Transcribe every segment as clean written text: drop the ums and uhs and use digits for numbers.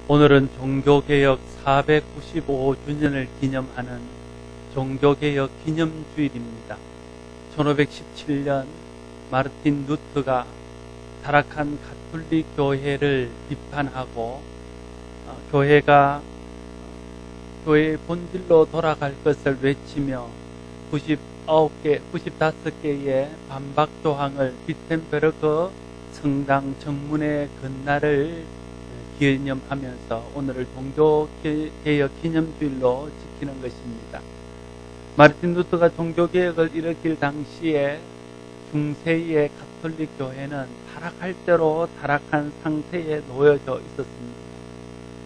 오늘은 종교개혁 495주년을 기념하는 종교개혁 기념주일입니다. 1517년 마르틴 루터가 타락한 가톨릭 교회를 비판하고 교회가 교회의 본질로 돌아갈 것을 외치며 95개의 반박 조항을 비텐베르크 성당 정문의 건날을 기념하면서 오늘을 종교개혁 기념주일로 지키는 것입니다. 마르틴 루터가 종교개혁을 일으킬 당시에 중세의 가톨릭 교회는 타락할 대로 타락한 상태에 놓여져 있었습니다.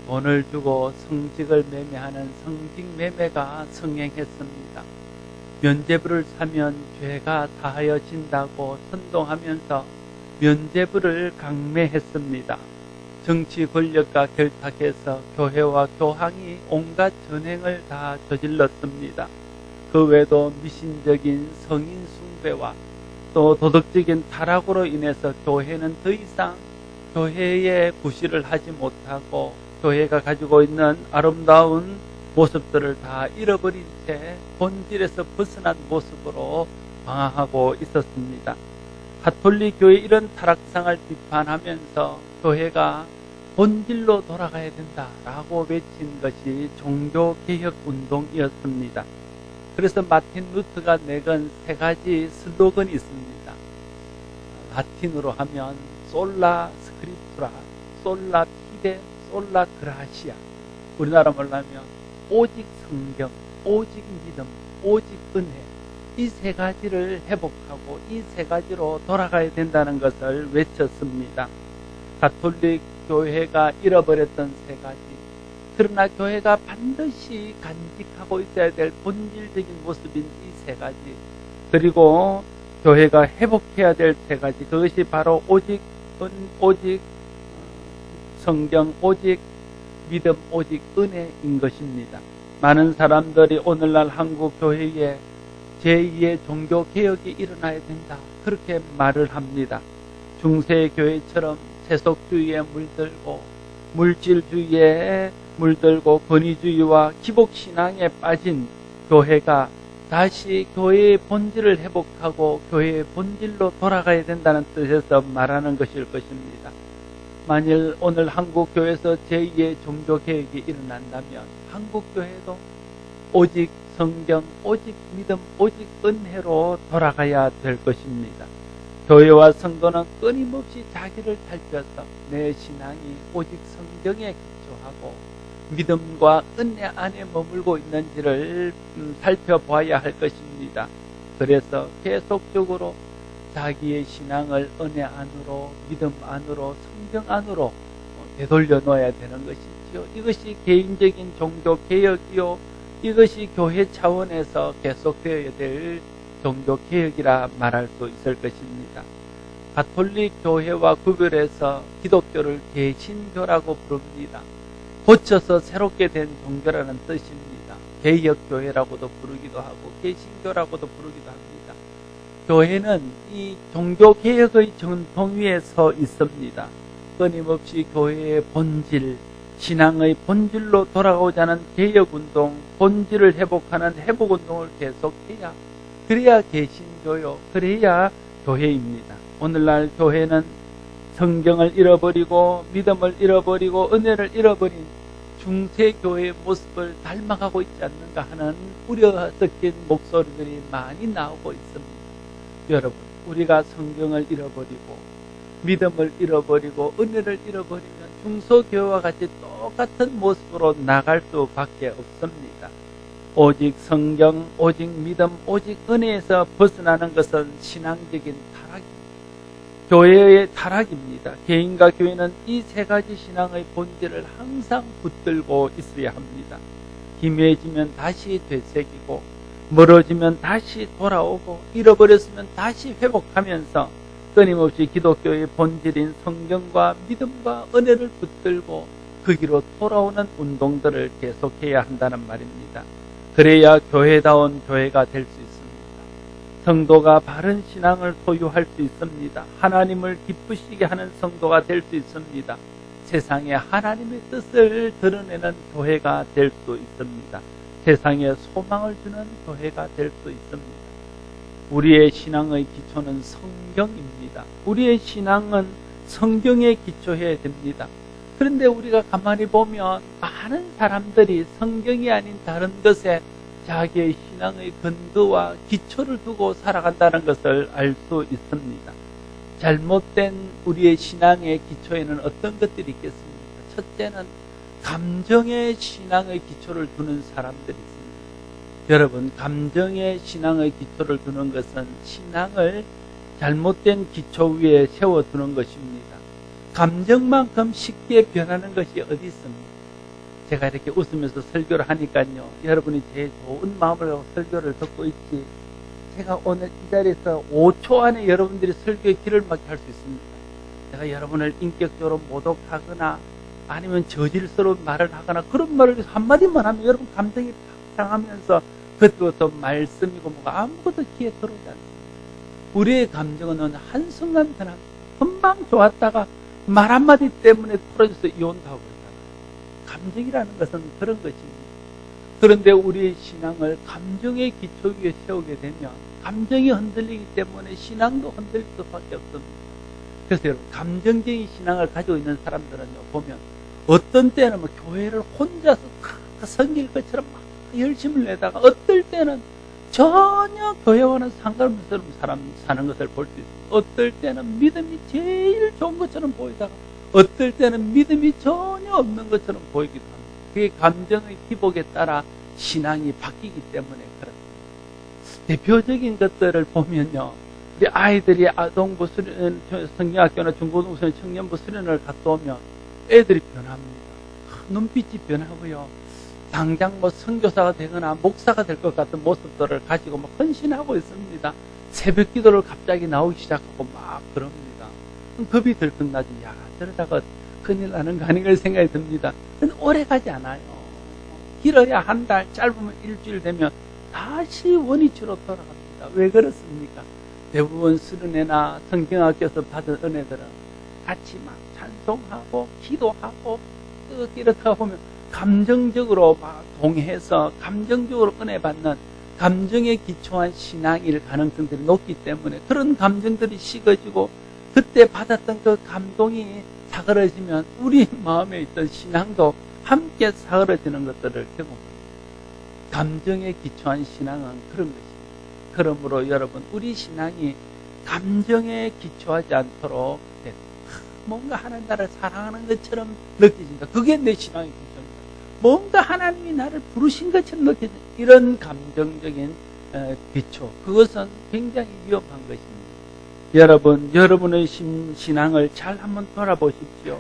돈을 주고 성직을 매매하는 성직 매매가 성행했습니다. 면죄부를 사면 죄가 사하여진다고 선동하면서 면죄부를 강매했습니다. 정치 권력과 결탁해서 교회와 교황이 온갖 전횡을 다 저질렀습니다. 그 외에도 미신적인 성인 숭배와 또 도덕적인 타락으로 인해서 교회는 더 이상 교회의 구실을 하지 못하고 교회가 가지고 있는 아름다운 모습들을 다 잃어버린 채 본질에서 벗어난 모습으로 방황하고 있었습니다. 가톨릭 교회의 이런 타락상을 비판하면서 교회가 본질로 돌아가야 된다라고 외친 것이 종교개혁 운동이었습니다. 그래서 마틴 루터가 내건 세 가지 슬로건이 있습니다. 라틴으로 하면 솔라 스크립투라, 솔라 피데, 솔라 그라시아. 우리나라 말로 하면 오직 성경, 오직 믿음, 오직 은혜. 이 세 가지를 회복하고 이 세 가지로 돌아가야 된다는 것을 외쳤습니다. 가톨릭 교회가 잃어버렸던 세 가지. 그러나 교회가 반드시 간직하고 있어야 될 본질적인 모습인 이 세 가지. 그리고 교회가 회복해야 될 세 가지. 그것이 바로 오직 성경, 오직 믿음, 오직 은혜인 것입니다. 많은 사람들이 오늘날 한국 교회에 제2의 종교개혁이 일어나야 된다. 그렇게 말을 합니다. 중세 교회처럼 세속주의에 물들고 물질주의에 물들고 권위주의와 기복신앙에 빠진 교회가 다시 교회의 본질을 회복하고 교회의 본질로 돌아가야 된다는 뜻에서 말하는 것일 것입니다. 만일 오늘 한국교회에서 제2의 종교개혁이 일어난다면 한국교회도 오직 성경, 오직 믿음, 오직 은혜로 돌아가야 될 것입니다. 교회와 성도는 끊임없이 자기를 살펴서 내 신앙이 오직 성경에 기초하고 믿음과 은혜 안에 머물고 있는지를 살펴봐야 할 것입니다. 그래서 계속적으로 자기의 신앙을 은혜 안으로, 믿음 안으로, 성경 안으로 되돌려 놓아야 되는 것이지요. 이것이 개인적인 종교개혁이요. 이것이 교회 차원에서 계속되어야 될 종교개혁이라 말할 수 있을 것입니다. 가톨릭 교회와 구별해서 기독교를 개신교라고 부릅니다. 고쳐서 새롭게 된 종교라는 뜻입니다. 개혁교회라고도 부르기도 하고 개신교라고도 부르기도 합니다. 교회는 이 종교개혁의 전통 위에 서 있습니다. 끊임없이 교회의 본질, 신앙의 본질로 돌아가고자 하는 개혁운동, 본질을 회복하는 회복운동을 계속해야 그래야 개신교요, 그래야 교회입니다. 오늘날 교회는 성경을 잃어버리고 믿음을 잃어버리고 은혜를 잃어버린 중세교회의 모습을 닮아가고 있지 않는가 하는 우려 섞인 목소리들이 많이 나오고 있습니다. 여러분, 우리가 성경을 잃어버리고 믿음을 잃어버리고 은혜를 잃어버리면 중소교회와 같이 똑같은 모습으로 나갈 수밖에 없습니다. 오직 성경, 오직 믿음, 오직 은혜에서 벗어나는 것은 신앙적인 타락입니다. 교회의 타락입니다. 개인과 교회는 이 세 가지 신앙의 본질을 항상 붙들고 있어야 합니다. 희미해지면 다시 되새기고 멀어지면 다시 돌아오고 잃어버렸으면 다시 회복하면서 끊임없이 기독교의 본질인 성경과 믿음과 은혜를 붙들고 그 길로 돌아오는 운동들을 계속해야 한다는 말입니다. 그래야 교회다운 교회가 될 수 있습니다. 성도가 바른 신앙을 소유할 수 있습니다. 하나님을 기쁘시게 하는 성도가 될 수 있습니다. 세상에 하나님의 뜻을 드러내는 교회가 될 수 있습니다. 세상에 소망을 주는 교회가 될 수 있습니다. 우리의 신앙의 기초는 성경입니다. 우리의 신앙은 성경에 기초해야 됩니다. 그런데 우리가 가만히 보면 많은 사람들이 성경이 아닌 다른 것에 자기의 신앙의 근거와 기초를 두고 살아간다는 것을 알 수 있습니다. 잘못된 우리의 신앙의 기초에는 어떤 것들이 있겠습니까? 첫째는 감정의 신앙의 기초를 두는 사람들이 있습니다. 여러분, 감정의 신앙의 기초를 두는 것은 신앙을 잘못된 기초 위에 세워두는 것입니다. 감정만큼 쉽게 변하는 것이 어디 있습니까? 제가 이렇게 웃으면서 설교를 하니까요, 여러분이 제일 좋은 마음으로 설교를 듣고 있지, 제가 오늘 이 자리에서 5초 안에 여러분들이 설교의 길을 막게 할 수 있습니다. 제가 여러분을 인격적으로 모독하거나 아니면 저질스러운 말을 하거나 그런 말을 한마디만 하면 여러분 감정이 상하면서 그것도 말씀이고 뭐가 아무것도 귀에 들어오지 않습니다. 우리의 감정은 한순간 변한, 금방 좋았다가 말 한마디 때문에 풀어져서 이혼도 하고 있잖아요. 감정이라는 것은 그런 것입니다. 그런데 우리의 신앙을 감정의 기초 위에 세우게 되면 감정이 흔들리기 때문에 신앙도 흔들릴 수밖에 없습니다. 그래서 여러분, 감정적인 신앙을 가지고 있는 사람들은요, 보면 어떤 때는 뭐 교회를 혼자서 다 섬길 것처럼 막 열심을 내다가 어떨 때는 전혀 교회와는 상관없는 사람 사는 것을 볼 수 있습니다. 어떨 때는 믿음이 제일 좋은 것처럼 보이다가 어떨 때는 믿음이 전혀 없는 것처럼 보이기도 합니다. 그게 감정의 기복에 따라 신앙이 바뀌기 때문에 그렇습니다. 대표적인 것들을 보면요, 우리 아이들이 아동부 수련, 성경학교나 중고등부 청년부 수련을 갔다 오면 애들이 변합니다. 눈빛이 변하고요, 당장 뭐 선교사가 되거나 목사가 될 것 같은 모습들을 가지고 막 헌신하고 있습니다. 새벽 기도를 갑자기 나오기 시작하고 막 그럽니다. 겁이 들컥 나지. 야, 저러다가 큰일 나는 거 아닌가 생각이 듭니다. 근데 오래 가지 않아요. 길어야 한 달, 짧으면 일주일 되면 다시 원위치로 돌아갑니다. 왜 그렇습니까? 대부분 수련회나 성경학교에서 받은 은혜들은 같이 막 찬송하고 기도하고 이렇다 보면 감정적으로 막 동해서 감정적으로 은혜 받는 감정에 기초한 신앙일 가능성들이 높기 때문에 그런 감정들이 식어지고 그때 받았던 그 감동이 사그러지면 우리 마음에 있던 신앙도 함께 사그러지는 것들을 경험합니다. 감정에 기초한 신앙은 그런 것입니다. 그러므로 여러분, 우리 신앙이 감정에 기초하지 않도록 뭔가 하나님 나라를 사랑하는 것처럼 느껴진다. 그게 내 신앙의 기초입니다. 뭔가 하나님이 나를 부르신 것처럼 느껴진다. 이런 감정적인 기초, 그것은 굉장히 위험한 것입니다. 여러분, 여러분의 신앙을 잘 한번 돌아보십시오.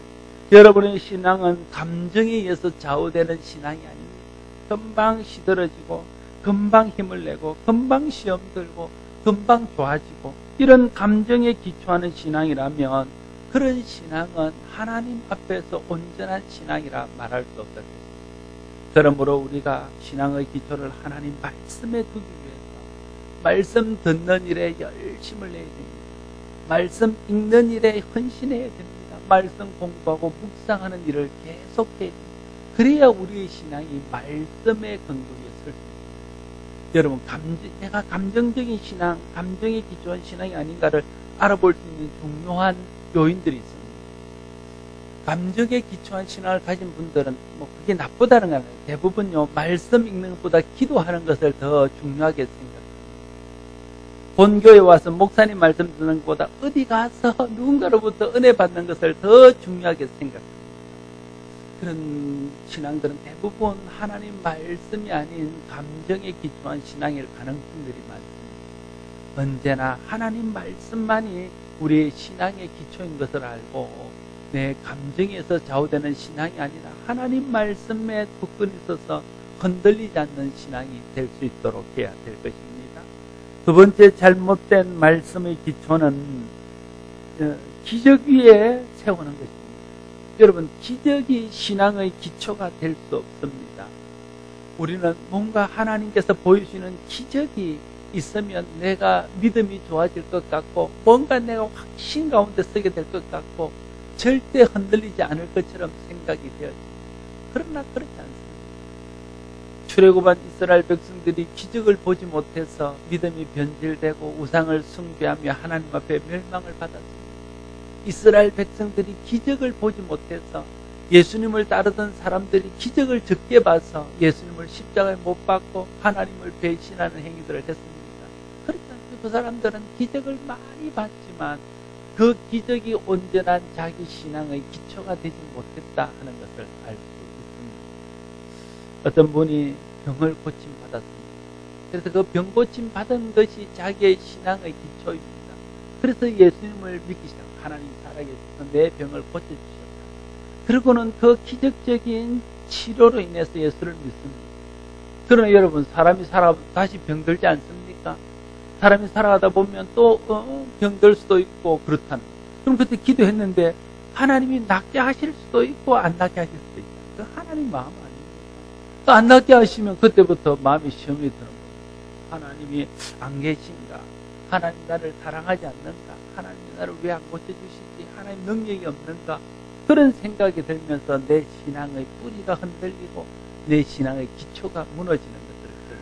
여러분의 신앙은 감정에 의해서 좌우되는 신앙이 아닙니다. 금방 시들어지고 금방 힘을 내고 금방 시험 들고 금방 좋아지고 이런 감정에 기초하는 신앙이라면 그런 신앙은 하나님 앞에서 온전한 신앙이라 말할 수 없을 것입니다. 그러므로 우리가 신앙의 기초를 하나님 말씀에 두기 위해서 말씀 듣는 일에 열심을 내야 됩니다. 말씀 읽는 일에 헌신해야 됩니다. 말씀 공부하고 묵상하는 일을 계속해야 됩니다. 그래야 우리의 신앙이 말씀의 근거에 설 수 있습니다. 여러분, 내가 감정적인 신앙, 감정에 기초한 신앙이 아닌가를 알아볼 수 있는 중요한 요인들이 있습니다. 감정에 기초한 신앙을 가진 분들은 뭐 그게 나쁘다는 건 아니에요. 대부분요, 말씀 읽는 것보다 기도하는 것을 더 중요하게 생각합니다. 본교에 와서 목사님 말씀 듣는 것보다 어디 가서 누군가로부터 은혜 받는 것을 더 중요하게 생각합니다. 그런 신앙들은 대부분 하나님 말씀이 아닌 감정에 기초한 신앙일 가능성들이 많습니다. 언제나 하나님 말씀만이 우리의 신앙의 기초인 것을 알고 내 감정에서 좌우되는 신앙이 아니라 하나님 말씀에 굳건히 있어서 흔들리지 않는 신앙이 될 수 있도록 해야 될 것입니다. 두 번째, 잘못된 말씀의 기초는 기적 위에 세우는 것입니다. 여러분, 기적이 신앙의 기초가 될 수 없습니다. 우리는 뭔가 하나님께서 보여주시는 기적이 있으면 내가 믿음이 좋아질 것 같고 뭔가 내가 확신 가운데 서게 될 것 같고 절대 흔들리지 않을 것처럼 생각이 되어집니다. 그러나 그렇지 않습니다. 출애굽한 이스라엘 백성들이 기적을 보지 못해서 믿음이 변질되고 우상을 숭배하며 하나님 앞에 멸망을 받았습니다. 이스라엘 백성들이 기적을 보지 못해서 예수님을 따르던 사람들이 기적을 적게 봐서 예수님을 십자가에 못 박고 하나님을 배신하는 행위들을 했습니다. 그렇지 않죠. 그 사람들은 기적을 많이 봤지만 그 기적이 온전한 자기 신앙의 기초가 되지 못했다 하는 것을 알 수 있습니다. 어떤 분이 병을 고침받았습니다. 그래서 그 병 고침받은 것이 자기의 신앙의 기초입니다. 그래서 예수님을 믿기 시작. 하나님 살아계셔서 내 병을 고쳐주셨다. 그리고는 그 기적적인 치료로 인해서 예수를 믿습니다. 그러나 여러분, 사람이 살아 다시 병들지 않습니까? 사람이 살아가다 보면 또 병들 수도 있고 그렇다는 거예요. 그럼 그때 기도했는데 하나님이 낫게 하실 수도 있고 안 낫게 하실 수도 있다. 그 하나님 마음 아닙니까? 안 낫게 하시면 그때부터 마음이 시험이 드는 거예요. 하나님이 안 계신가? 하나님 나를 사랑하지 않는가? 하나님이 나를 왜 안 고쳐주시지? 하나님 능력이 없는가? 그런 생각이 들면서 내 신앙의 뿌리가 흔들리고 내 신앙의 기초가 무너지는 것들을 들어요.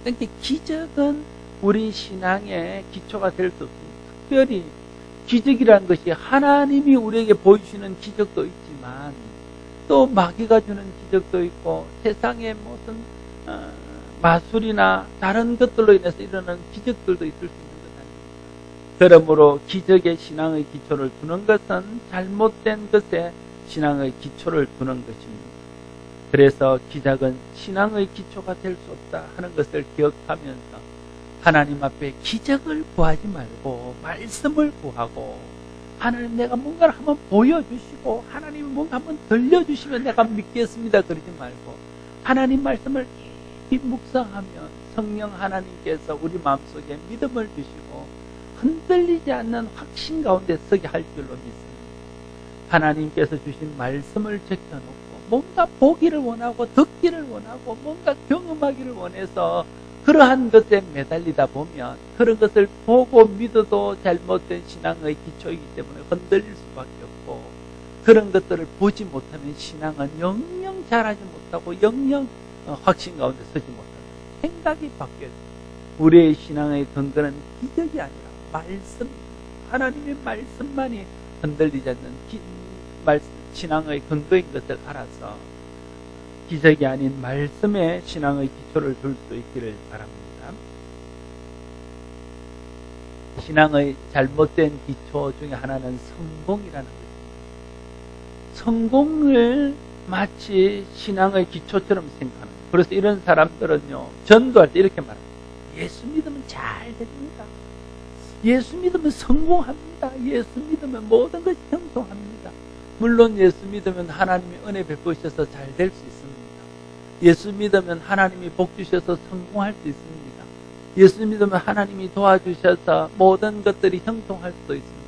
그러니까 기적은 우리 신앙의 기초가 될 수 없습니다. 특별히 기적이라는 것이 하나님이 우리에게 보여주시는 기적도 있지만 또 마귀가 주는 기적도 있고 세상의 무슨 마술이나 다른 것들로 인해서 일어나는 기적들도 있을 수 있는 것 아닙니까? 그러므로 기적의 신앙의 기초를 두는 것은 잘못된 것에 신앙의 기초를 두는 것입니다. 그래서 기적은 신앙의 기초가 될 수 없다 하는 것을 기억하면서 하나님 앞에 기적을 구하지 말고 말씀을 구하고 하나님 내가 뭔가를 한번 보여주시고 하나님이 뭔가 한번 들려주시면 내가 믿겠습니다 그러지 말고 하나님 말씀을 깊이 묵상하면 성령 하나님께서 우리 마음속에 믿음을 주시고 흔들리지 않는 확신 가운데 서게 할 줄로 믿습니다. 하나님께서 주신 말씀을 적혀놓고 뭔가 보기를 원하고 듣기를 원하고 뭔가 경험하기를 원해서 그러한 것에 매달리다 보면 그런 것을 보고 믿어도 잘못된 신앙의 기초이기 때문에 흔들릴 수밖에 없고 그런 것들을 보지 못하면 신앙은 영영 자라지 못하고 영영 확신 가운데 서지 못한다. 생각이 바뀌어요. 우리의 신앙의 근거는 기적이 아니라 말씀, 하나님의 말씀만이 흔들리지 않는 신앙의 근거인 것을 알아서 기적이 아닌 말씀에 신앙의 기초를 둘 수 있기를 바랍니다. 신앙의 잘못된 기초 중에 하나는 성공이라는 것입니다. 성공을 마치 신앙의 기초처럼 생각하는 거예요. 그래서 이런 사람들은요, 전도할 때 이렇게 말합니다. 예수 믿으면 잘 됩니다. 예수 믿으면 성공합니다. 예수 믿으면 모든 것이 형통합니다. 물론 예수 믿으면 하나님이 은혜 베푸셔서 잘 될 수 있습니다. 예수 믿으면 하나님이 복 주셔서 성공할 수 있습니다. 예수 믿으면 하나님이 도와주셔서 모든 것들이 형통할 수도 있습니다.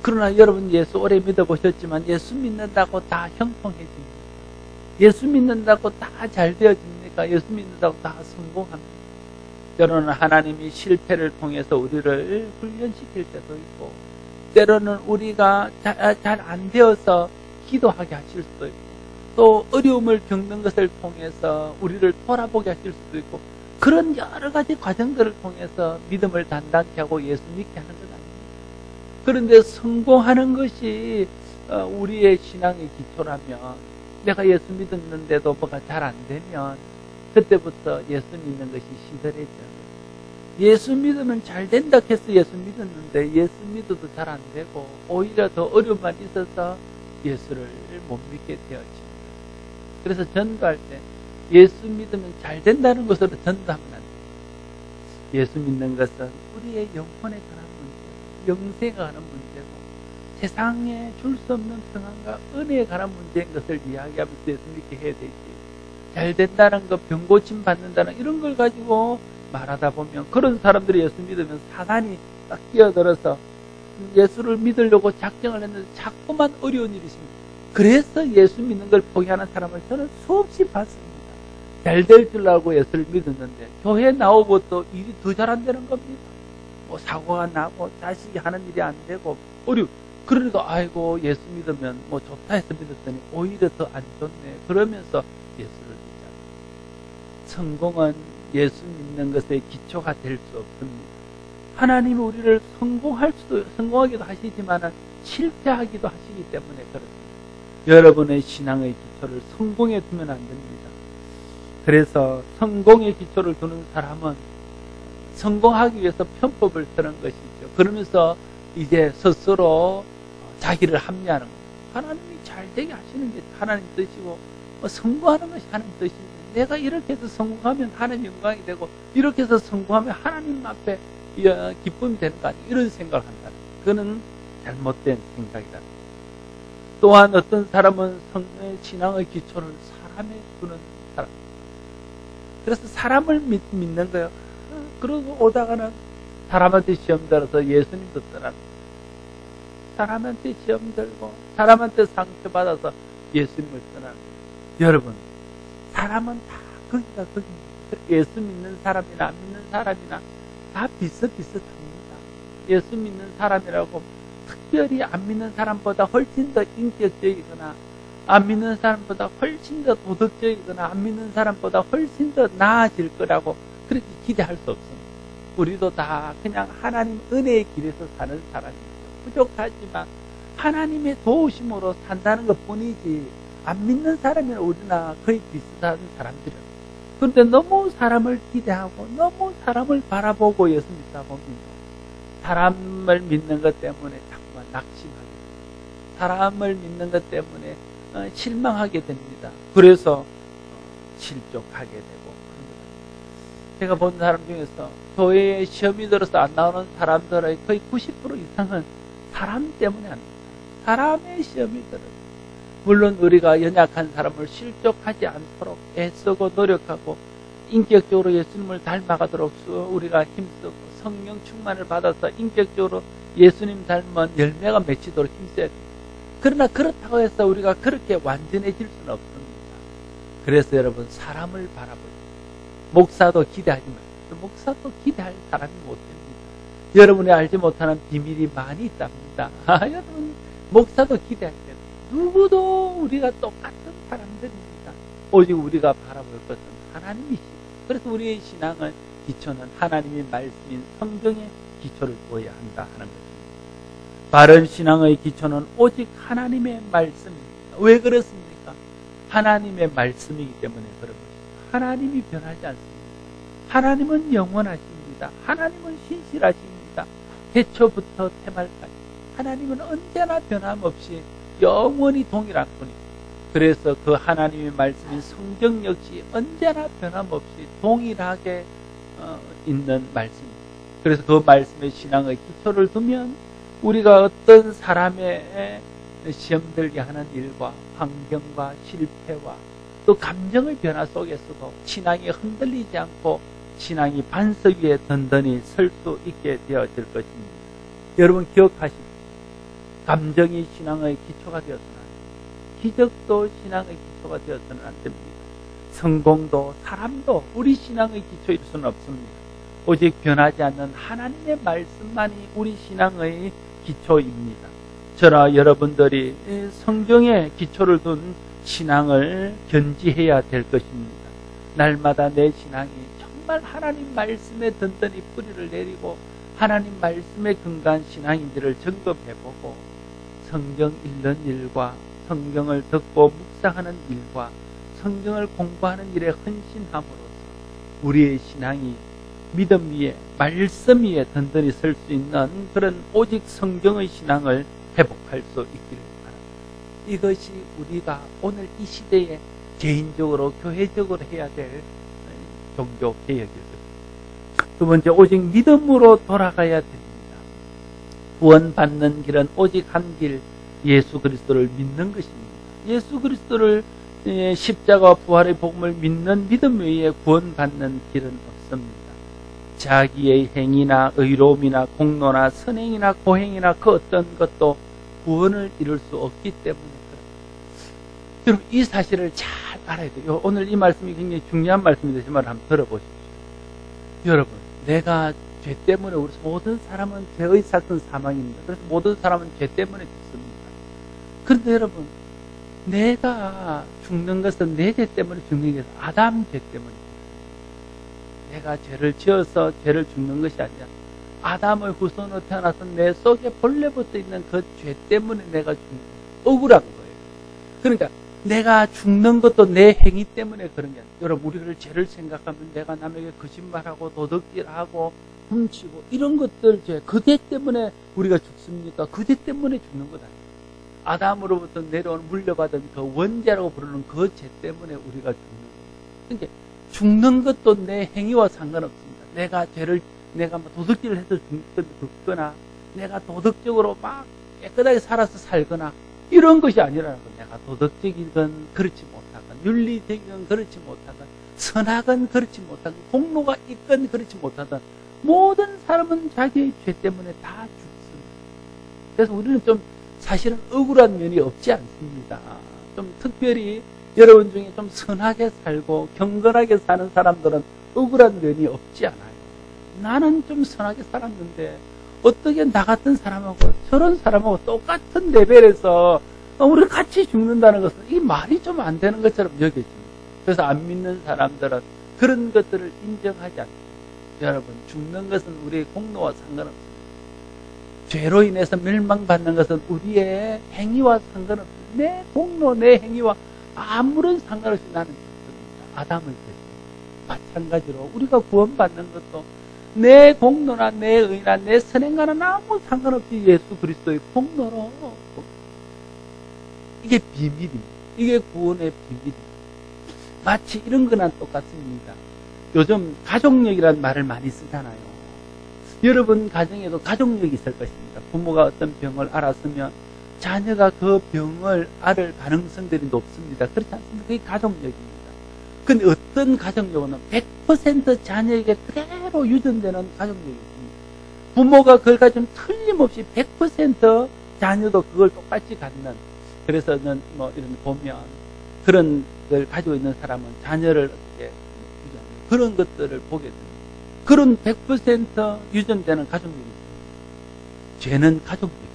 그러나 여러분 예수 오래 믿어보셨지만 예수 믿는다고 다 형통해집니까? 예수 믿는다고 다 잘 되어집니까? 예수 믿는다고 다 성공합니까? 때로는 하나님이 실패를 통해서 우리를 훈련시킬 때도 있고 때로는 우리가 잘 안 되어서 기도하게 하실 수도 있고 또 어려움을 겪는 것을 통해서 우리를 돌아보게 하실 수도 있고 그런 여러 가지 과정들을 통해서 믿음을 단단케 하고 예수 믿게 하는 것 아닙니까? 그런데 성공하는 것이 우리의 신앙의 기초라면 내가 예수 믿었는데도 뭐가 잘 안 되면 그때부터 예수 믿는 것이 시들해지는 거예요. 예수 믿으면 잘 된다 해서 예수 믿었는데 예수 믿어도 잘 안 되고 오히려 더 어려움만 있어서 예수를 못 믿게 되어집니다. 그래서 전도할 때 예수 믿으면 잘 된다는 것으로 전도하면 안 돼요. 예수 믿는 것은 우리의 영혼에 관한 문제, 영생에 관한 문제고 세상에 줄 수 없는 평안과 은혜에 관한 문제인 것을 이야기하면서 예수 믿게 해야 되지. 잘 된다는 것, 병 고침 받는다는 이런 걸 가지고 말하다 보면 그런 사람들이 예수 믿으면 사단이 딱 끼어들어서 예수를 믿으려고 작정을 했는데 자꾸만 어려운 일이 있습니다. 그래서 예수 믿는 걸 포기하는 사람을 저는 수없이 봤습니다. 잘 될 줄 알고 예수를 믿었는데 교회 나오고 또 일이 더 잘 안 되는 겁니다. 뭐 사고가 나고 자식이 하는 일이 안 되고 그러니까 아이고 예수 믿으면 뭐 좋다 해서 믿었더니 오히려 더 안 좋네. 그러면서 예수를 믿잖아요. 성공은 예수 믿는 것의 기초가 될 수 없습니다. 하나님이 우리를 성공하기도 하시지만 실패하기도 하시기 때문에 그렇습니다. 여러분의 신앙의 기초를 성공에 두면 안 됩니다. 그래서 성공의 기초를 두는 사람은 성공하기 위해서 편법을 쓰는 것이죠. 그러면서 이제 스스로 자기를 합리하는 거예요. 하나님이 잘 되게 하시는 게 하나님 뜻이고 성공하는 것이 하나님 뜻인데 내가 이렇게 해서 성공하면 하나님 영광이 되고 이렇게 해서 성공하면 하나님 앞에 기쁨이 되는 거 아니에요. 이런 생각을 한다는 거예요. 그거는 잘못된 생각이다. 또한 어떤 사람은 신앙의 기초를 사람에 두는 사람. 그래서 사람을 믿는 거예요. 그러고 오다가는 사람한테 시험 들어서 예수님도 떠납니다. 사람한테 시험 들고 사람한테 상처받아서 예수님을 떠납니다. 여러분, 사람은 다 거기가 거기입니다. 예수 믿는 사람이나 안 믿는 사람이나 다 비슷비슷합니다. 예수 믿는 사람이라고 특별히 안 믿는 사람보다 훨씬 더 인격적이거나 안 믿는 사람보다 훨씬 더 도덕적이거나 안 믿는 사람보다 훨씬 더 나아질 거라고 그렇게 기대할 수 없습니다. 우리도 다 그냥 하나님 은혜의 길에서 사는 사람이죠. 부족하지만 하나님의 도우심으로 산다는 것 뿐이지 안 믿는 사람이나 우리나 거의 비슷한 사람들이에요. 그런데 너무 사람을 기대하고 너무 사람을 바라보고 예수 믿다 보면 사람을 믿는 것 때문에 자꾸만 낙심하게 됩니다. 사람을 믿는 것 때문에 실망하게 됩니다. 그래서 실족하게 되고. 제가 본 사람 중에서 교회에 시험이 들어서 안 나오는 사람들의 거의 90% 이상은 사람 때문에 안 됩니다. 사람의 시험이 들어요. 물론 우리가 연약한 사람을 실족하지 않도록 애쓰고 노력하고 인격적으로 예수님을 닮아가도록 우리가 힘쓰고 성령 충만을 받아서 인격적으로 예수님 닮은 열매가 맺히도록 힘써야 됩니다. 그러나 그렇다고 해서 우리가 그렇게 완전해질 수는 없습니다. 그래서 여러분 사람을 바라보죠. 목사도 기대하지 마십시오. 목사도 기대할 사람이 못 됩니다. 여러분이 알지 못하는 비밀이 많이 있답니다. 여러분 목사도 기대할 때 누구도 우리가 똑같은 사람들입니다. 오직 우리가 바라볼 것은 하나님이시죠. 그래서 우리의 신앙은 기초는 하나님의 말씀인 성경의 기초를 두어야 한다 하는 것입니다. 바른 신앙의 기초는 오직 하나님의 말씀입니다. 왜 그렇습니까? 하나님의 말씀이기 때문에 그런 것입니다. 하나님이 변하지 않습니다. 하나님은 영원하십니다. 하나님은 신실하십니다. 태초부터 태말까지 하나님은 언제나 변함없이 영원히 동일한 분입니다. 그래서 그 하나님의 말씀인 성경 역시 언제나 변함없이 동일하게 있는 말씀입니다. 그래서 그 말씀의 신앙의 기초를 두면 우리가 어떤 사람의 시험 들게 하는 일과 환경과 실패와 또 감정의 변화 속에서도 신앙이 흔들리지 않고 신앙이 반석 위에 든든히 설 수 있게 되어질 것입니다. 여러분 기억하십시오. 감정이 신앙의 기초가 되어서는 안 됩니다. 기적도 신앙의 기초가 되어서는 안 됩니다. 성공도 사람도 우리 신앙의 기초일 수는 없습니다. 오직 변하지 않는 하나님의 말씀만이 우리 신앙의 기초입니다. 저나 여러분들이 성경에 기초를 둔 신앙을 견지해야 될 것입니다. 날마다 내 신앙이 정말 하나님 말씀에 든든히 뿌리를 내리고 하나님 말씀에 근거한 신앙인지를 점검해보고 성경 읽는 일과 성경을 듣고 묵상하는 일과 성경을 공부하는 일에 헌신함으로써 우리의 신앙이 믿음 위에 말씀 위에 든든히 설 수 있는 그런 오직 성경의 신앙을 회복할 수 있기를 바랍니다. 이것이 우리가 오늘 이 시대에 개인적으로 교회적으로 해야 될 종교 개혁일 것입니다. 두 번째, 오직 믿음으로 돌아가야 됩니다. 구원받는 길은 오직 한 길, 예수 그리스도를 믿는 것입니다. 예수 그리스도를 십자가 부활의 복음을 믿는 믿음 외에 구원받는 길은 없습니다. 자기의 행위나 의로움이나 공로나 선행이나 고행이나 그 어떤 것도 구원을 이룰 수 없기 때문에 그렇습니다. 여러분 이 사실을 잘 알아야 돼요. 오늘 이 말씀이 굉장히 중요한 말씀이 되지만 한번 들어보십시오. 여러분 내가 죄 때문에 우리 모든 사람은 죄의 삭은 사망입니다. 그래서 모든 사람은 죄 때문에 죽습니다. 그런데 여러분, 내가 죽는 것은 내 죄 때문에 죽는 게 아니라 아담 죄 때문에. 내가 죄를 지어서 죄를 죽는 것이 아니라 아담의 후손으로 태어나서 내 속에 본래 붙어 있는 그 죄 때문에 내가 죽는 거예요. 억울한 거예요. 그러니까 내가 죽는 것도 내 행위 때문에 그런 게 아니에요. 여러분, 우리를 죄를 생각하면 내가 남에게 거짓말하고 도둑질하고 훔치고 이런 것들 죄, 그 죄 때문에 우리가 죽습니까? 그 죄 때문에 죽는 것 아니에요. 아담으로부터 내려온 물려받은 그 원죄라고 부르는 그 죄 때문에 우리가 죽는 거예요. 그러니까 죽는 것도 내 행위와 상관없습니다. 내가 뭐 도둑질을 해서 죽거나, 내가 도덕적으로 막 깨끗하게 살아서 살거나, 이런 것이 아니라는 거예요. 내가 도덕적이건 그렇지 못하건, 윤리적이건 그렇지 못하건, 선악은 그렇지 못하건, 공로가 있건 그렇지 못하건, 모든 사람은 자기의 죄 때문에 다 죽습니다. 그래서 우리는 좀 사실은 억울한 면이 없지 않습니다. 좀 특별히 여러분 중에 좀 선하게 살고 경건하게 사는 사람들은 억울한 면이 없지 않아요. 나는 좀 선하게 살았는데 어떻게 나 같은 사람하고 저런 사람하고 똑같은 레벨에서 우리 같이 죽는다는 것은 이 말이 좀 안 되는 것처럼 여겨집니다. 그래서 안 믿는 사람들은 그런 것들을 인정하지 않습니다. 여러분, 죽는 것은 우리의 공로와 상관없습니다. 죄로 인해서 멸망받는 것은 우리의 행위와 상관없습니다. 내 공로, 내 행위와 아무런 상관없이 나는 죽습니다. 아담의 죄. 마찬가지로 우리가 구원받는 것도 내 공로나 내 의나 내 선행과는 아무 상관없이 예수 그리스도의 공로로, 이게 비밀입니다. 이게 구원의 비밀입니다. 마치 이런 거나 똑같습니다. 요즘 가족력이라는 말을 많이 쓰잖아요. 여러분 가정에도 가족력이 있을 것입니다. 부모가 어떤 병을 앓았으면 자녀가 그 병을 앓을 가능성들이 높습니다. 그렇지 않습니까? 그게 가족력입니다. 근데 어떤 가족력은 100% 자녀에게 그대로 유전되는 가족력이 있습니다. 부모가 그걸 가지면 틀림없이 100% 자녀도 그걸 똑같이 갖는, 그래서는 뭐 이런 보면 그런 걸 가지고 있는 사람은 자녀를 어떻게 유전하는 그런 것들을 보게 됩니다. 그런 100% 유전되는 가족력이 있습니다. 죄는 가족력입니다.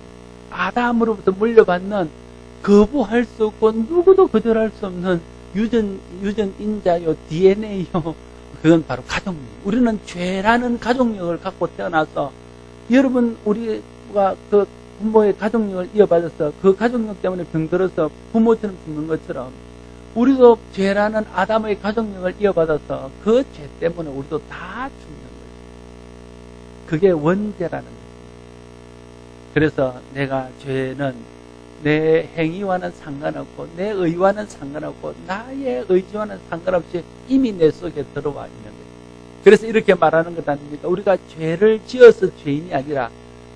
아담으로부터 물려받는 거부할 수 없고 누구도 거절할 수 없는 유전인자요, DNA요. 그건 바로 가족력. 우리는 죄라는 가족력을 갖고 태어나서, 여러분, 우리가 그 부모의 가족력을 이어받아서 그 가족력 때문에 병들어서 부모처럼 죽는 것처럼, 우리도 죄라는 아담의 가족력을 이어받아서 그 죄 때문에 우리도 다 죽는 거죠. 그게 원죄라는 거죠. 그래서 내가 죄는 내 행위와는 상관없고 내 의와는 상관없고 나의 의지와는 상관없이 이미 내 속에 들어와 있는 거예요. 그래서 이렇게 말하는 것 아닙니까? 우리가 죄를 지어서 죄인이 아니라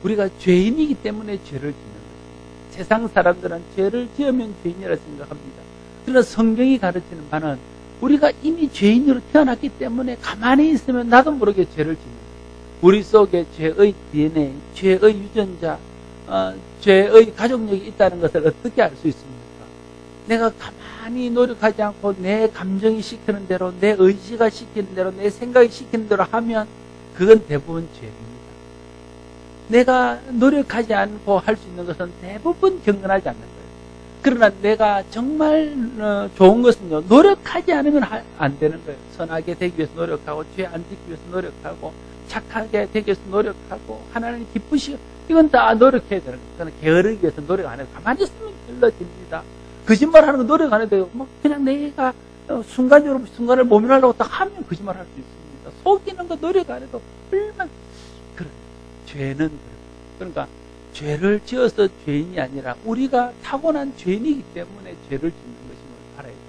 우리가 죄인이기 때문에 죄를 짓는 거예요. 세상 사람들은 죄를 지으면 죄인이라 생각합니다. 그러나 성경이 가르치는 바는 우리가 이미 죄인으로 태어났기 때문에 가만히 있으면 나도 모르게 죄를 짓는 거예요. 우리 속에 죄의 DNA, 죄의 유전자, 죄의 가족력이 있다는 것을 어떻게 알 수 있습니까? 내가 가만히 노력하지 않고 내 감정이 시키는 대로, 내 의지가 시키는 대로, 내 생각이 시키는 대로 하면 그건 대부분 죄입니다. 내가 노력하지 않고 할 수 있는 것은 대부분 경건하지 않는 거예요. 그러나 내가 정말 좋은 것은요, 노력하지 않으면 안 되는 거예요. 선하게 되기 위해서 노력하고, 죄 안 짓기 위해서 노력하고, 착하게 되기 위해서 노력하고, 하나님 기쁘시고, 이건 다 노력해야 되는 거예요. 그러나 게으르기 위해서 노력 안 해도 가만히 있으면 길러집니다. 거짓말하는 거 노력 안 해도 뭐 그냥 내가 순간을 모면하려고 딱 하면 거짓말할 수 있습니다. 속이는 거 노력 안 해도 얼마나 그래. 죄는 그래. 그러니까 죄를 지어서 죄인이 아니라 우리가 타고난 죄인이기 때문에 죄를 짓는 것임을 알아야 돼요.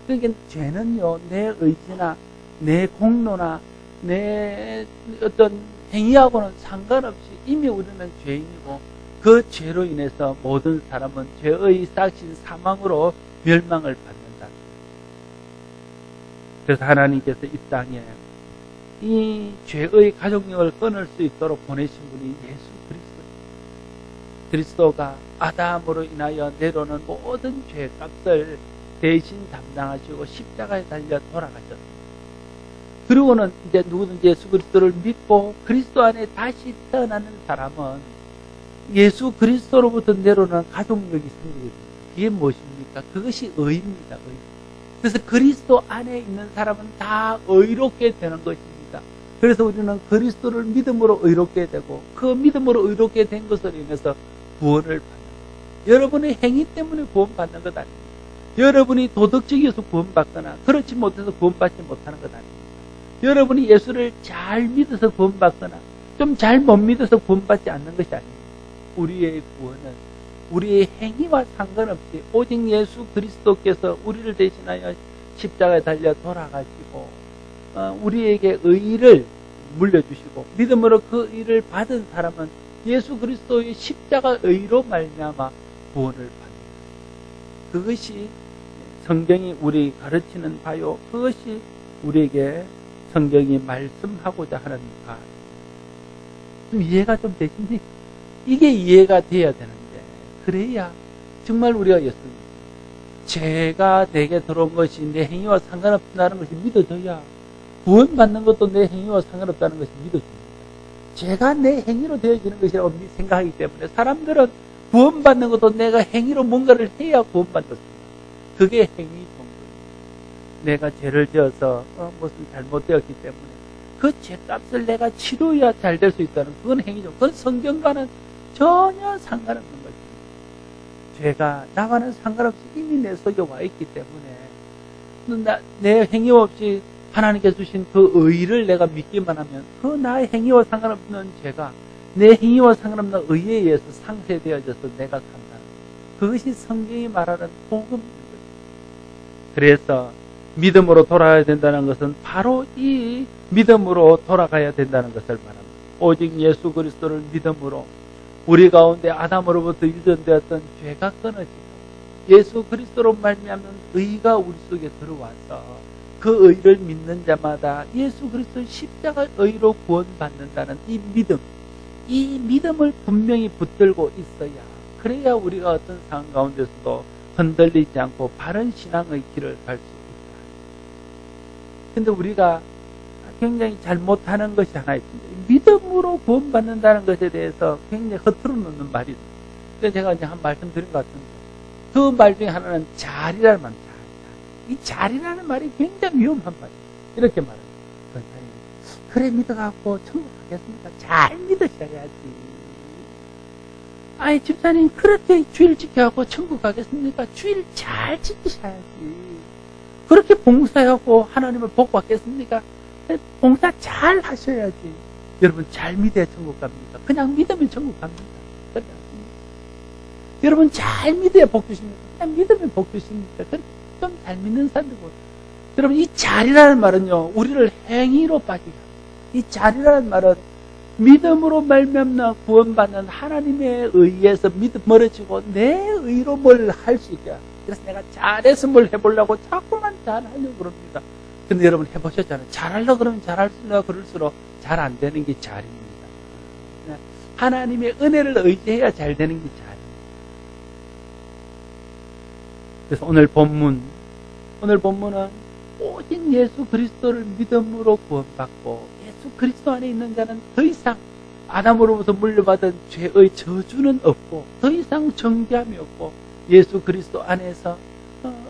그러니까 죄는요, 내 의지나 내 공로나 내 어떤 행위하고는 상관없이 이미 우리는 죄인이고 그 죄로 인해서 모든 사람은 죄의 싹신 사망으로 멸망을 받는다. 그래서 하나님께서 이 땅에 이 죄의 가족력을 끊을 수 있도록 보내신 분이 예수 그리스도입니다. 그리스도가 아담으로 인하여 내려오는 모든 죄값을 대신 담당하시고 십자가에 달려 돌아가셨습니다. 그리고는 이제 누구든지 예수 그리스도를 믿고 그리스도 안에 다시 태어나는 사람은 예수 그리스도로부터 내려오는 가족력이 생기거든요. 그게 무엇입니까? 그것이 의입니다. 의. 그래서 그리스도 안에 있는 사람은 다 의롭게 되는 것입니다. 그래서 우리는 그리스도를 믿음으로 의롭게 되고 그 믿음으로 의롭게 된 것으로 인해서 구원을 받는 거예요. 여러분의 행위 때문에 구원받는 것 아닙니다. 여러분이 도덕적이어서 구원받거나 그렇지 못해서 구원받지 못하는 것 아닙니다. 여러분이 예수를 잘 믿어서 구원받거나 좀 잘 못 믿어서 구원받지 않는 것이 아닙니다. 우리의 구원은 우리의 행위와 상관없이 오직 예수 그리스도께서 우리를 대신하여 십자가에 달려 돌아가시고 우리에게 의를 물려주시고 믿음으로 그 의를 받은 사람은 예수 그리스도의 십자가 의로 말미암아 구원을 받는다. 그것이 성경이 우리 가르치는 바요. 그것이 우리에게 성경이 말씀하고자 하는 바. 좀 이해가 좀 되십니까? 이게 이해가 돼야 되는데 그래야 정말 우리가 예수님 죄가 내게 들어온 것이 내 행위와 상관없다는 것이 믿어져야 구원받는 것도 내 행위와 상관없다는 것이 믿어집니다. 죄가 내 행위로 되어지는 것이라고 생각하기 때문에 사람들은 구원받는 것도 내가 행위로 뭔가를 해야 구원받습니다. 그게 행위 정도입니다. 내가 죄를 지어서 무슨 잘못되었기 때문에 그 죄값을 내가 치료해야 잘 될 수 있다는 그건 행위죠. 그건 성경과는 전혀 상관없는 것입니다. 죄가 나와는 상관없이 이미 내 속에 와 있기 때문에 내 행위 없이 하나님께서 주신 그 의를 내가 믿기만 하면 그 나의 행위와 상관없는 죄가 내 행위와 상관없는 의에 의해서 상쇄되어져서 내가 산다는 그것이 성경이 말하는 복음입니다. 그래서 믿음으로 돌아가야 된다는 것은 바로 이 믿음으로 돌아가야 된다는 것을 말합니다. 오직 예수 그리스도를 믿음으로 우리 가운데 아담으로부터 유전되었던 죄가 끊어지고 예수 그리스도로 말미암는 의가 우리 속에 들어와서 그 의를 믿는 자마다 예수 그리스도의 십자가 의로 구원받는다는 이 믿음을 분명히 붙들고 있어야 그래야 우리가 어떤 상황 가운데서도 흔들리지 않고 바른 신앙의 길을 갈 수 있다. 근데 우리가 굉장히 잘못하는 것이 하나 있습니다. 믿음으로 구원받는다는 것에 대해서 굉장히 허투루 놓는 말이 있습니다. 그래서 제가 이제 한 말씀 드린 것 같은데 그 말 중에 하나는 잘이라는 말입니다. 이 잘이라는 말이 굉장히 위험한 말이에요. 이렇게 말합니다. 그래 믿어갖고 천국 가겠습니까? 잘 믿으셔야지. 아니 집사님 그렇게 주일 지켜갖고 천국 가겠습니까? 주일 잘 지키셔야지. 그렇게 봉사하고 하나님을 복 받겠습니까? 봉사 잘 하셔야지. 여러분 잘 믿어야 천국 갑니까? 그냥 믿으면 천국 갑니다. 그렇지 않습니까? 여러분 잘 믿어야 복 주십니까? 그냥 믿으면 복 주십니까? 좀 잘 믿는 사람들고 여러분 이 잘이라는 말은요 우리를 행위로 빠지게 합니다. 이 잘이라는 말은 믿음으로 말미암아 구원받는 하나님의 의에서 믿음 멀어지고 내 의로 뭘 할 수 있게 합니다. 그래서 내가 잘해서 뭘 해보려고 자꾸만 잘하려고 그럽니다. 근데 여러분 해보셨잖아요. 잘하려고 그러면 잘할수록 그럴수록 잘 안 되는 게 잘입니다. 하나님의 은혜를 의지해야 잘 되는 게 잘입니다. 그래서 오늘 본문은 오직 예수 그리스도를 믿음으로 구원받고 예수 그리스도 안에 있는 자는 더 이상 아담으로부터 물려받은 죄의 저주는 없고 더 이상 정죄함이 없고 예수 그리스도 안에서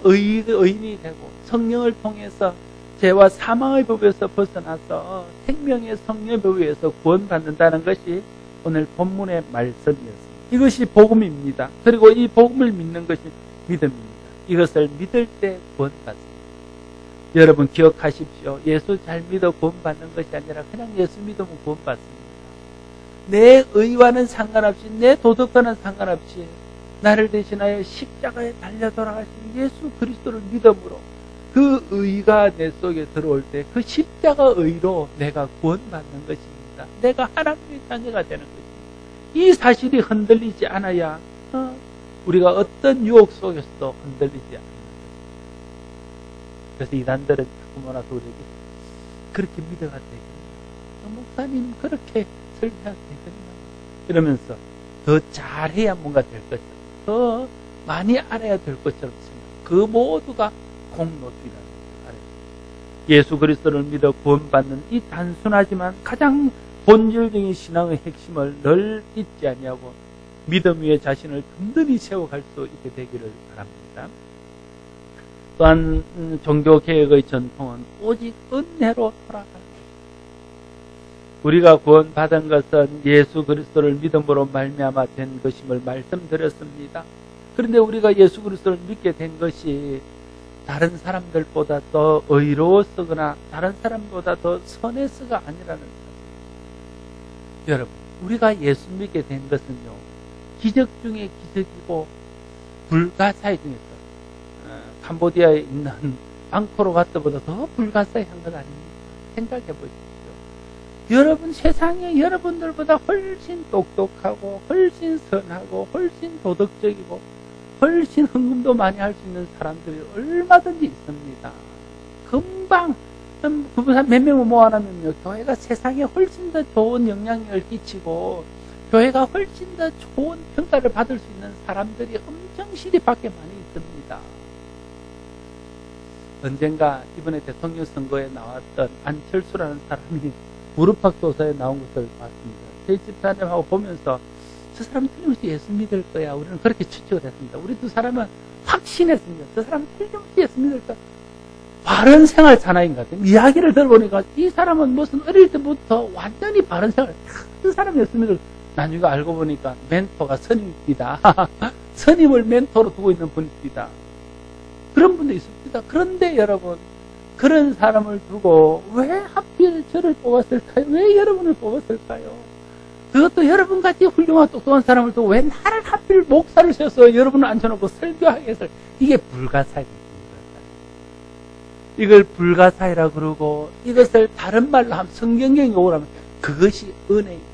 의인이 되고 성령을 통해서 죄와 사망의 법에서 벗어나서 생명의 성령의 법에서 구원받는다는 것이 오늘 본문의 말씀이었습니다. 이것이 복음입니다. 그리고 이 복음을 믿는 것이 믿음입니다. 이것을 믿을 때 구원받습니다. 여러분 기억하십시오. 예수 잘 믿어 구원받는 것이 아니라 그냥 예수 믿으면 구원받습니다. 내 의와는 상관없이 내 도덕과는 상관없이 나를 대신하여 십자가에 달려 돌아가신 예수 그리스도를 믿음으로 그 의가 내 속에 들어올 때 그 십자가 의로 내가 구원받는 것입니다. 내가 하나님의 자녀가 되는 것입니다. 이 사실이 흔들리지 않아야 우리가 어떤 유혹 속에서도 흔들리지 않는 것입니다. 그래서 이단들은 자꾸 뭐라도 우리에게 그렇게 믿어가 되겠냐, 목사님 그렇게 설교해도 되겠냐 이러면서 더 잘해야 뭔가 될 것처럼 더 많이 알아야 될 것처럼 생각. 그 모두가 공로주의라는 것을 알아요. 예수 그리스도를 믿어 구원받는 이 단순하지만 가장 본질적인 신앙의 핵심을 늘 잊지 아니하고 믿음 위에 자신을 든든히 세워갈 수 있게 되기를 바랍니다. 또한 종교개혁의 전통은 오직 은혜로 돌아가는 것입니다. 우리가 구원받은 것은 예수 그리스도를 믿음으로 말미암아 된 것임을 말씀드렸습니다. 그런데 우리가 예수 그리스도를 믿게 된 것이 다른 사람들보다 더 의로워서거나 다른 사람보다 더 선해서가 아니라는 사실. 여러분, 우리가 예수 믿게 된 것은요, 기적 중에 기적이고 불가사의 중에서 캄보디아에 있는 앙코르와트보다 더 불가사의한 것 아닙니까? 생각해 보십시오. 여러분, 세상에 여러분들보다 훨씬 똑똑하고 훨씬 선하고 훨씬 도덕적이고 훨씬 헌금도 많이 할 수 있는 사람들이 얼마든지 있습니다. 금방 몇 명을 모아놓으면요, 교회가 세상에 훨씬 더 좋은 영향력을 끼치고 교회가 훨씬 더 좋은 평가를 받을 수 있는 사람들이 엄청 시립밖에 많이 있습니다. 언젠가 이번에 대통령 선거에 나왔던 안철수라는 사람이 무릎팍도사에 나온 것을 봤습니다. 제 집사님하고 보면서 저 사람은 틀림없이 예수 믿을 거야. 우리는 그렇게 추측을 했습니다. 우리 두 사람은 확신했습니다. 저 사람은 틀림없이 예수 믿을 거야. 바른 생활 사나이인 것 같아요. 이야기를 들어보니까 이 사람은 무슨 어릴 때부터 완전히 바른 생활, 그 사람 예수 믿을 거야. 나중에 알고 보니까 멘토가 스님입니다. 스님을 멘토로 두고 있는 분입니다. 그런 분도 있습니다. 그런데 여러분, 그런 사람을 두고 왜 하필 저를 뽑았을까요? 왜 여러분을 뽑았을까요? 그것도 여러분같이 훌륭한 똑똑한 사람을 두고 왜 나를 하필 목사를 세워서 여러분을 앉혀놓고 설교하게 해서 이게 불가사입니다. 이걸 불가사이라 그러고 이것을 다른 말로 하면 성경적 용어로 하면 그것이 은혜입니다.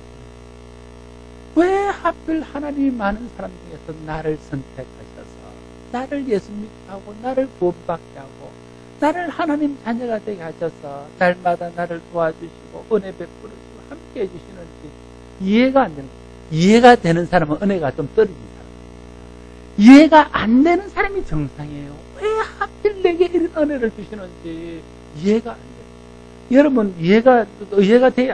왜 하필 하나님이 많은 사람 중에서 나를 선택하셔서 나를 예수 믿게 하고 나를 구원받게 하고 나를 하나님 자녀가 되게 하셔서 날마다 나를 도와주시고 은혜 베풀어주시고 함께 해주시는지 이해가 안 되는 거예요. 이해가 되는 사람은 은혜가 좀 떨어진 사람. 이해가 안 되는 사람이 정상이에요. 왜 하필 내게 이런 은혜를 주시는지 이해가 안 돼요. 여러분, 이해가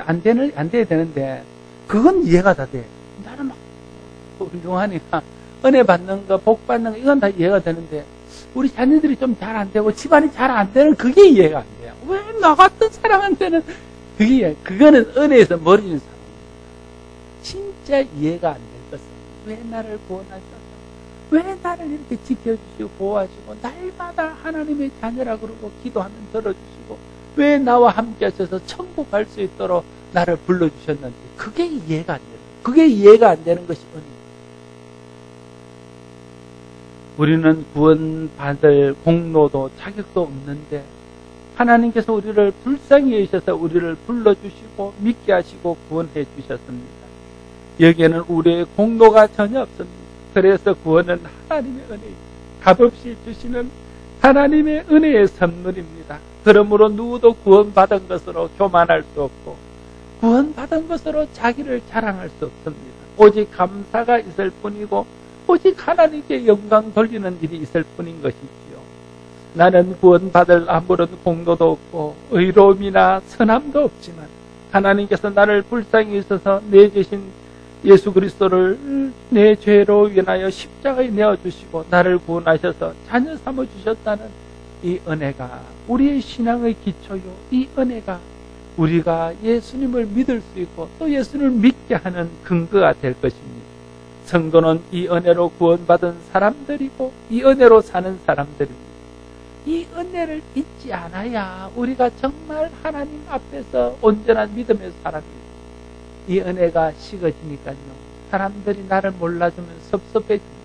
안 돼야 되는데 그건 이해가 다 돼. 나는 막 훌륭하니까 은혜 받는 거, 복 받는 거 이건 다 이해가 되는데 우리 자녀들이 좀 잘 안 되고 집안이 잘 안 되는 그게 이해가 안 돼요. 왜 나 같은 사람한테는 그거는 은혜에서 멀어지는 사람. 진짜 이해가 안 될 것은 왜 나를 구원하셔서 왜 나를 이렇게 지켜주시고 보호하시고 날마다 하나님의 자녀라 그러고 기도하면 들어주시고 왜 나와 함께 하셔서 천국 갈 수 있도록 나를 불러주셨는지 그게 이해가 안 돼요. 그게 이해가 안 되는 것이 은혜입니다. 우리는 구원받을 공로도 자격도 없는데 하나님께서 우리를 불쌍히 여기셔서 우리를 불러주시고 믿게 하시고 구원해 주셨습니다. 여기에는 우리의 공로가 전혀 없습니다. 그래서 구원은 하나님의 은혜입니다. 값없이 주시는 하나님의 은혜의 선물입니다. 그러므로 누구도 구원받은 것으로 교만할 수 없고 구원받은 것으로 자기를 자랑할 수 없습니다. 오직 감사가 있을 뿐이고 오직 하나님께 영광 돌리는 일이 있을 뿐인 것이지요. 나는 구원받을 아무런 공로도 없고 의로움이나 선함도 없지만 하나님께서 나를 불쌍히 있어서 내주신 예수 그리스도를 내 죄로 인하여 십자가에 내어주시고 나를 구원하셔서 자녀 삼아주셨다는 이 은혜가 우리의 신앙의 기초요. 이 은혜가 우리가 예수님을 믿을 수 있고 또 예수님을 믿게 하는 근거가 될 것입니다. 성도는 이 은혜로 구원받은 사람들이고 이 은혜로 사는 사람들입니다. 이 은혜를 잊지 않아야 우리가 정말 하나님 앞에서 온전한 믿음의 사람입니다. 이 은혜가 식어지니까요. 사람들이 나를 몰라주면 섭섭해집니다.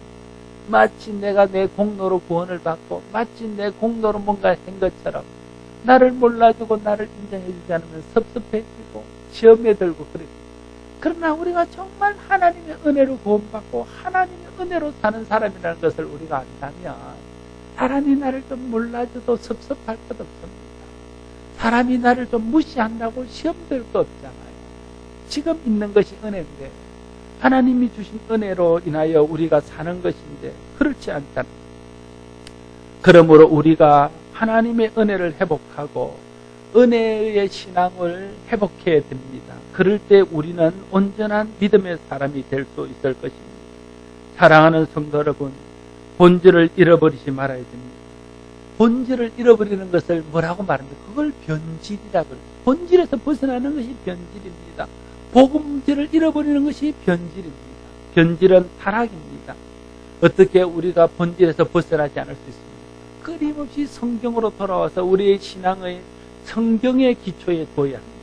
마치 내가 내 공로로 구원을 받고 마치 내 공로로 뭔가 한 것처럼 나를 몰라주고 나를 인정해주지 않으면 섭섭해지고 시험에 들고 그래요. 그러나 우리가 정말 하나님의 은혜로 구원받고 하나님의 은혜로 사는 사람이라는 것을 우리가 안다면 사람이 나를 좀 몰라줘도 섭섭할 것 없습니다. 사람이 나를 좀 무시한다고 시험 들 것 없잖아요. 지금 있는 것이 은혜인데 하나님이 주신 은혜로 인하여 우리가 사는 것인데 그렇지 않다는 거예요. 그러므로 우리가 하나님의 은혜를 회복하고 은혜의 신앙을 회복해야 됩니다. 그럴 때 우리는 온전한 믿음의 사람이 될 수 있을 것입니다. 사랑하는 성도 여러분, 본질을 잃어버리지 말아야 됩니다. 본질을 잃어버리는 것을 뭐라고 말합니까? 그걸 변질이라고 합니다. 본질에서 벗어나는 것이 변질입니다. 복음질을 잃어버리는 것이 변질입니다. 변질은 타락입니다. 어떻게 우리가 본질에서 벗어나지 않을 수 있습니까? 끊임없이 성경으로 돌아와서 우리의 신앙의 성경의 기초에 둬야 합니다.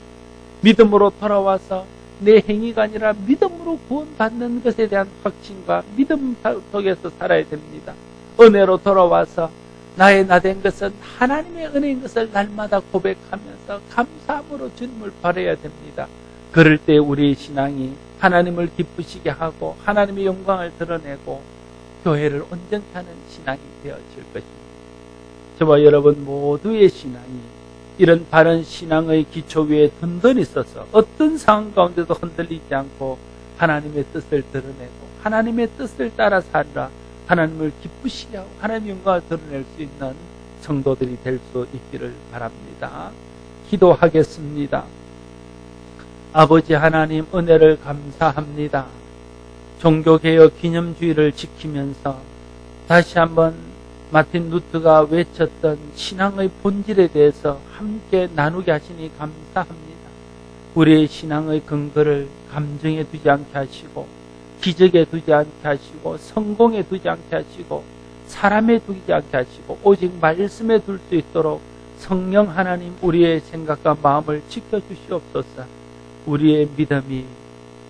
믿음으로 돌아와서 내 행위가 아니라 믿음으로 구원받는 것에 대한 확신과 믿음 속에서 살아야 됩니다. 은혜로 돌아와서 나의 나된 것은 하나님의 은혜인 것을 날마다 고백하면서 감사함으로 주님을 바라야 됩니다. 그럴 때 우리의 신앙이 하나님을 기쁘시게 하고 하나님의 영광을 드러내고 교회를 온전케 하는 신앙이 되어질 것입니다. 저와 여러분 모두의 신앙이 이런 바른 신앙의 기초 위에 든든히 서서 어떤 상황 가운데도 흔들리지 않고 하나님의 뜻을 드러내고 하나님의 뜻을 따라 살라 하나님을 기쁘시게 하고 하나님의 영광을 드러낼 수 있는 성도들이 될 수 있기를 바랍니다. 기도하겠습니다. 아버지 하나님, 은혜를 감사합니다. 종교개혁 기념주의를 지키면서 다시 한번 마틴 루터가 외쳤던 신앙의 본질에 대해서 함께 나누게 하시니 감사합니다. 우리의 신앙의 근거를 감정에 두지 않게 하시고 기적에 두지 않게 하시고 성공에 두지 않게 하시고 사람에 두지 않게 하시고 오직 말씀에 둘 수 있도록 성령 하나님 우리의 생각과 마음을 지켜주시옵소서. 우리의 믿음이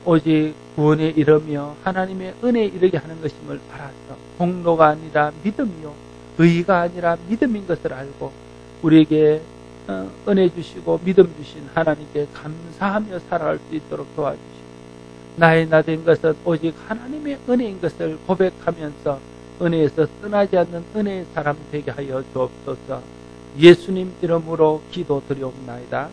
오직 구원에 이르며 하나님의 은혜에 이르게 하는 것임을 알아서 공로가 아니라 믿음이요 의가 아니라 믿음인 것을 알고 우리에게 은혜 주시고 믿음 주신 하나님께 감사하며 살아갈 수 있도록 도와주시고 나의 나된 것은 오직 하나님의 은혜인 것을 고백하면서 은혜에서 떠나지 않는 은혜의 사람 되게 하여 주옵소서. 예수님 이름으로 기도드리옵나이다.